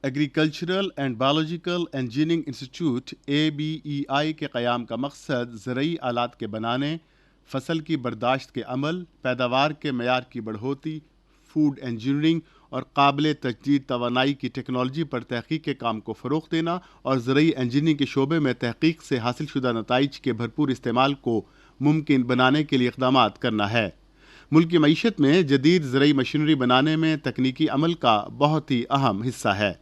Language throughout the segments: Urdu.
Agricultural and biological engineering institute ABEI کے قیام کا مقصد زرعی آلات کے بنانے، فصل کی برداشت کے عمل، پیداوار کے معیار کی بڑھوتری، فوڈ انجینئرنگ اور قابل تجدید توانائی کی ٹیکنالوجی پر تحقیق کے کام کو فروغ دینا اور زرعی انجینئرنگ کے شعبے میں تحقیق سے حاصل شدہ نتائج کے بھرپور استعمال کو ممکن بنانے کے لیے اقدامات کرنا ہے۔ ملک کی معیشت میں جدید زرعی مشینری بنانے میں تکنیکی عمل کا بہت ہی اہم حصہ ہے،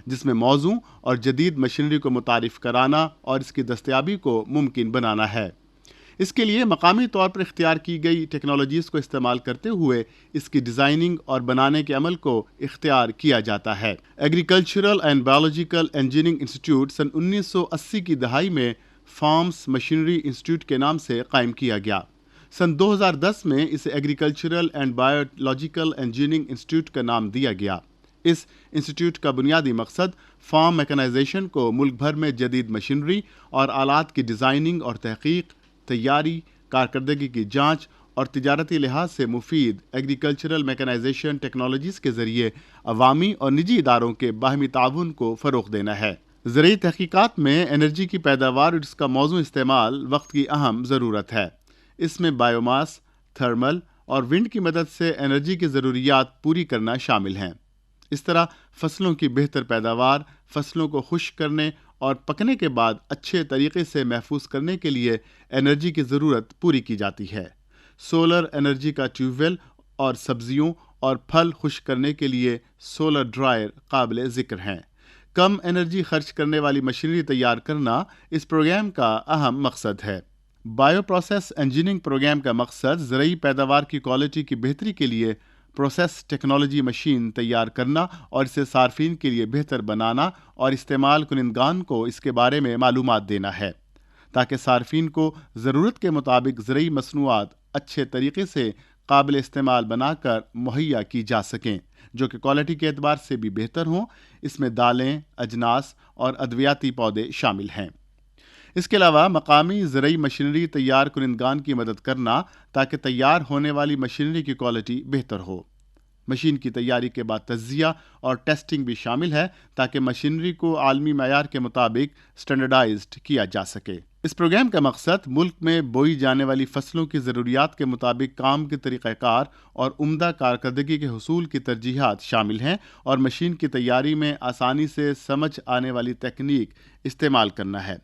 جس میں موزوں اور جدید مشینری کو متعارف کرانا اور اس کی دستیابی کو ممکن بنانا ہے۔ اس کے لیے مقامی طور پر اختیار کی گئی ٹیکنالوجیز کو استعمال کرتے ہوئے اس کی ڈیزائننگ اور بنانے کے عمل کو اختیار کیا جاتا ہے۔ Agricultural and biological engineering institute سن 1980 کی دہائی میں فارمز مشینری انسٹیٹیوٹ کے نام سے قائم کیا گیا۔ سن 2010 میں اسے agricultural and biological engineering institute کا نام دیا گیا۔ اس انسٹیٹیوٹ کا بنیادی مقصد فارم میکانائزیشن کو ملک بھر میں جدید مشینری اور آلات کی ڈیزائننگ اور تحقیق، تیاری، کارکردگی کی جانچ اور تجارتی لحاظ سے مفید ایگریکلچرل میکانائزیشن ٹیکنالوجیز کے ذریعے عوامی اور نجی اداروں کے باہمی تعاون کو فروغ دینا ہے۔ زرعی تحقیقات میں انرجی کی پیداوار اور اس کا موزوں استعمال وقت کی اہم ضرورت ہے۔ اس میں بایو ماس، تھرمل اور ونڈ کی مدد سے انرجی کی ضروریات پوری کرنا شامل ہیں۔ اس طرح فصلوں کی بہتر پیداوار، فصلوں کو خشک کرنے اور پکنے کے بعد اچھے طریقے سے محفوظ کرنے کے لیے انرجی کی ضرورت پوری کی جاتی ہے۔ سولر انرجی کا ٹیوب ویل اور سبزیوں اور پھل خشک کرنے کے لیے سولر ڈرائر قابل ذکر ہیں۔ کم انرجی خرچ کرنے والی مشینری تیار کرنا اس پروگرام کا اہم مقصد ہے۔ بایو پروسیس انجینئرنگ پروگرام کا مقصد زرعی پیداوار کی کوالٹی کی بہتری کے لیے پروسیس ٹیکنالوجی مشین تیار کرنا اور اسے صارفین کے لیے بہتر بنانا اور استعمال کنندگان کو اس کے بارے میں معلومات دینا ہے، تاکہ صارفین کو ضرورت کے مطابق زرعی مصنوعات اچھے طریقے سے قابل استعمال بنا کر مہیا کی جا سکیں، جو کہ کوالٹی کے اعتبار سے بھی بہتر ہوں۔ اس میں دالیں، اجناس اور ادویاتی پودے شامل ہیں۔ اس کے علاوہ مقامی زرعی مشینری تیار کنندگان کی مدد کرنا تاکہ تیار ہونے والی مشینری کی کوالٹی بہتر ہو۔ مشین کی تیاری کے بعد تجزیہ اور ٹیسٹنگ بھی شامل ہے تاکہ مشینری کو عالمی معیار کے مطابق سٹینڈرڈائزڈ کیا جا سکے۔ اس پروگرام کا مقصد ملک میں بوئی جانے والی فصلوں کی ضروریات کے مطابق کام کے طریقہ کار اور عمدہ کارکردگی کے حصول کی ترجیحات شامل ہیں اور مشین کی تیاری میں آسانی سے سمجھ آنے والی تکنیک استعمال کرنا ہے۔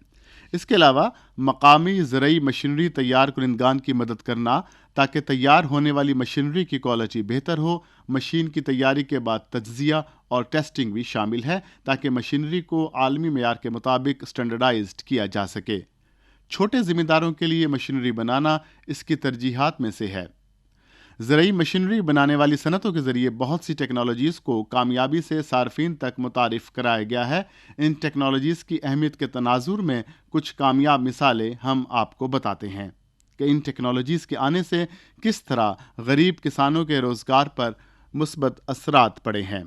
اس کے علاوہ مقامی زرعی مشینری تیار کنندگان کی مدد کرنا تاکہ تیار ہونے والی مشینری کی کوالٹی بہتر ہو۔ مشین کی تیاری کے بعد تجزیہ اور ٹیسٹنگ بھی شامل ہے تاکہ مشینری کو عالمی معیار کے مطابق سٹینڈرڈائزڈ کیا جا سکے۔ چھوٹے ذمہ داروں کے لیے مشینری بنانا اس کی ترجیحات میں سے ہے۔ زرعی مشینری بنانے والی صنعتوں کے ذریعے بہت سی ٹیکنالوجیز کو کامیابی سے صارفین تک متعارف کرایا گیا ہے۔ ان ٹیکنالوجیز کی اہمیت کے تناظر میں کچھ کامیاب مثالیں ہم آپ کو بتاتے ہیں کہ ان ٹیکنالوجیز کے آنے سے کس طرح غریب کسانوں کے روزگار پر مثبت اثرات پڑے ہیں۔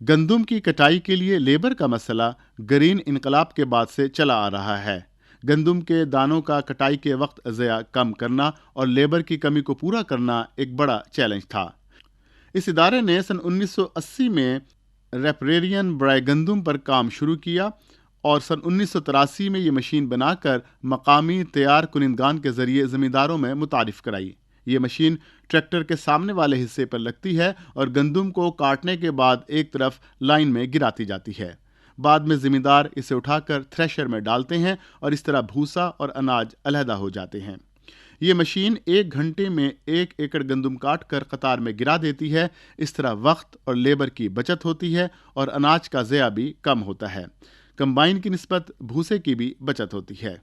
گندم کی کٹائی کے لیے لیبر کا مسئلہ گرین انقلاب کے بعد سے چلا آ رہا ہے۔ گندم کے دانوں کا کٹائی کے وقت ضیاع کم کرنا اور لیبر کی کمی کو پورا کرنا ایک بڑا چیلنج تھا۔ اس ادارے نے سن 1980 میں ریپریرین برائے گندم پر کام شروع کیا اور سن 1983 میں یہ مشین بنا کر مقامی تیار کنندگان کے ذریعے زمینداروں میں متعارف کرائی۔ یہ مشین ٹریکٹر کے سامنے والے حصے پر لگتی ہے اور گندم کو کاٹنے کے بعد ایک طرف لائن میں گراتی جاتی ہے۔ بعد میں زمیندار اسے اٹھا کر تھریشر میں ڈالتے ہیں اور اس طرح بھوسا اور اناج علیحدہ ہو جاتے ہیں۔ یہ مشین 1 گھنٹے میں 1 ایکڑ گندم کاٹ کر قطار میں گرا دیتی ہے۔ اس طرح وقت اور لیبر کی بچت ہوتی ہے اور اناج کا ضیاع بھی کم ہوتا ہے۔ کمبائن کی نسبت بھوسے کی بھی بچت ہوتی ہے۔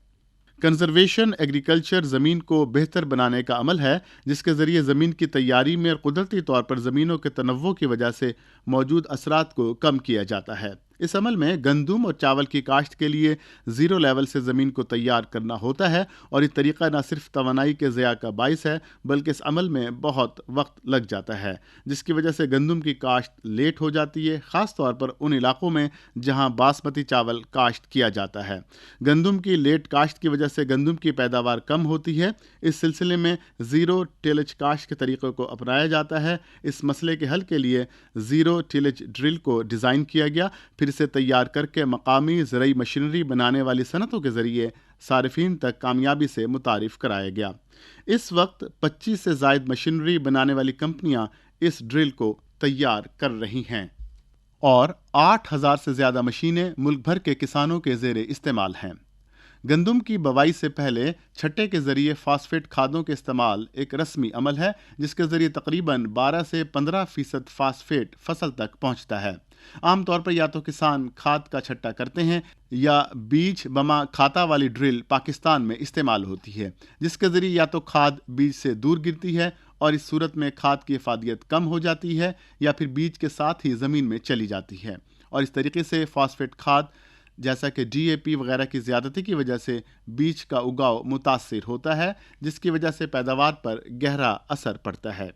کنزرویشن ایگریکلچر زمین کو بہتر بنانے کا عمل ہے جس کے ذریعے زمین کی تیاری میں اور قدرتی طور پر زمینوں کے تنوع کی وجہ سے موجود اثرات کو کم کیا جاتا ہے۔ اس عمل میں گندم اور چاول کی کاشت کے لیے زیرو لیول سے زمین کو تیار کرنا ہوتا ہے اور یہ طریقہ نہ صرف توانائی کے ضیاع کا باعث ہے بلکہ اس عمل میں بہت وقت لگ جاتا ہے، جس کی وجہ سے گندم کی کاشت لیٹ ہو جاتی ہے، خاص طور پر ان علاقوں میں جہاں باسمتی چاول کاشت کیا جاتا ہے۔ گندم کی لیٹ کاشت کی وجہ سے گندم کی پیداوار کم ہوتی ہے۔ اس سلسلے میں زیرو ٹیلج کاشت کے طریقے کو اپنایا جاتا ہے۔ اس مسئلے کے حل کے لیے زیرو ٹیلج ڈرل کو ڈیزائن کیا گیا، پھر پھر اسے تیار کر کے مقامی زرعی مشینری بنانے والی صنعتوں کے ذریعے صارفین تک کامیابی سے متعارف کرایا گیا۔ اس وقت 25 سے زائد مشینری بنانے والی کمپنیاں اس ڈرل کو تیار کر رہی ہیں اور 8,000 سے زیادہ مشینیں ملک بھر کے کسانوں کے زیر استعمال ہیں۔ گندم کی بوائی سے پہلے چھٹے کے ذریعے فاسفیٹ کھادوں کے استعمال ایک رسمی عمل ہے، جس کے ذریعے تقریباً 12 سے 15% فاسفیٹ فصل تک پہنچتا ہے۔ عام طور پر یا تو کسان کھاد کا چھٹا کرتے ہیں یا بیج بما کھاتا والی ڈرل پاکستان میں استعمال ہوتی ہے، جس کے ذریعے یا تو کھاد بیج سے دور گرتی ہے اور اس صورت میں کھاد کی افادیت کم ہو جاتی ہے، یا پھر بیج کے ساتھ ہی زمین میں چلی جاتی ہے، اور اس طریقے سے فاسفیٹ کھاد جیسا کہ ڈی اے پی وغیرہ کی زیادتی کی وجہ سے بیج کا اگاؤ متاثر ہوتا ہے، جس کی وجہ سے پیداوار پر گہرا اثر پڑتا ہے۔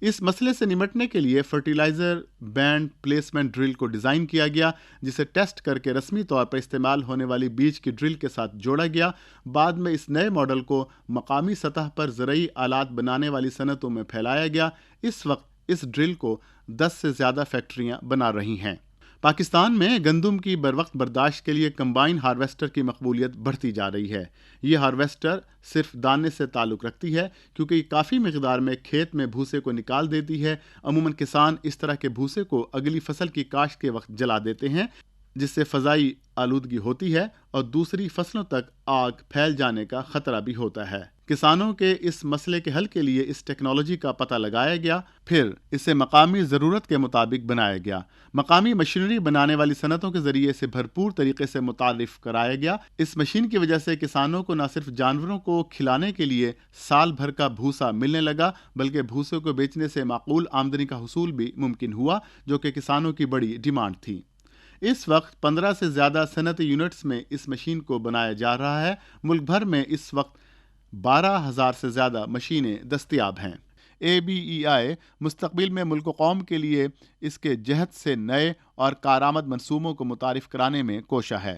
اس مسئلے سے نمٹنے کے لیے فرٹیلائزر بینڈ پلیسمنٹ ڈرل کو ڈیزائن کیا گیا، جسے ٹیسٹ کر کے رسمی طور پر استعمال ہونے والی بیج کی ڈرل کے ساتھ جوڑا گیا۔ بعد میں اس نئے ماڈل کو مقامی سطح پر زرعی آلات بنانے والی صنعتوں میں پھیلایا گیا۔ اس وقت اس ڈرل کو 10 سے زیادہ فیکٹریاں بنا رہی ہیں۔ پاکستان میں گندم کی بروقت برداشت کے لیے کمبائن ہارویسٹر کی مقبولیت بڑھتی جا رہی ہے۔ یہ ہارویسٹر صرف دانے سے تعلق رکھتی ہے، کیونکہ یہ کافی مقدار میں کھیت میں بھوسے کو نکال دیتی ہے۔ عموماً کسان اس طرح کے بھوسے کو اگلی فصل کی کاشت کے وقت جلا دیتے ہیں، جس سے فضائی آلودگی ہوتی ہے اور دوسری فصلوں تک آگ پھیل جانے کا خطرہ بھی ہوتا ہے۔ کسانوں کے اس مسئلے کے حل کے لیے اس ٹیکنالوجی کا پتہ لگایا گیا، پھر اسے مقامی ضرورت کے مطابق بنایا گیا۔ مقامی مشینری بنانے والی صنعتوں کے ذریعے اسے بھرپور طریقے سے متعارف کرایا گیا۔ اس مشین کی وجہ سے کسانوں کو نہ صرف جانوروں کو کھلانے کے لیے سال بھر کا بھوسا ملنے لگا، بلکہ بھوسے کو بیچنے سے معقول آمدنی کا حصول بھی ممکن ہوا، جو کہ کسانوں کی بڑی ڈیمانڈ تھی۔ اس وقت 15 سے زیادہ صنعتی یونٹس میں اس مشین کو بنایا جا رہا ہے۔ ملک بھر میں اس وقت 12,000 سے زیادہ مشینیں دستیاب ہیں۔ ABEI مستقبل میں ملک و قوم کے لیے اس کے جہد سے نئے اور کارآمد منصوبوں کو متعارف کرانے میں کوشاں ہے۔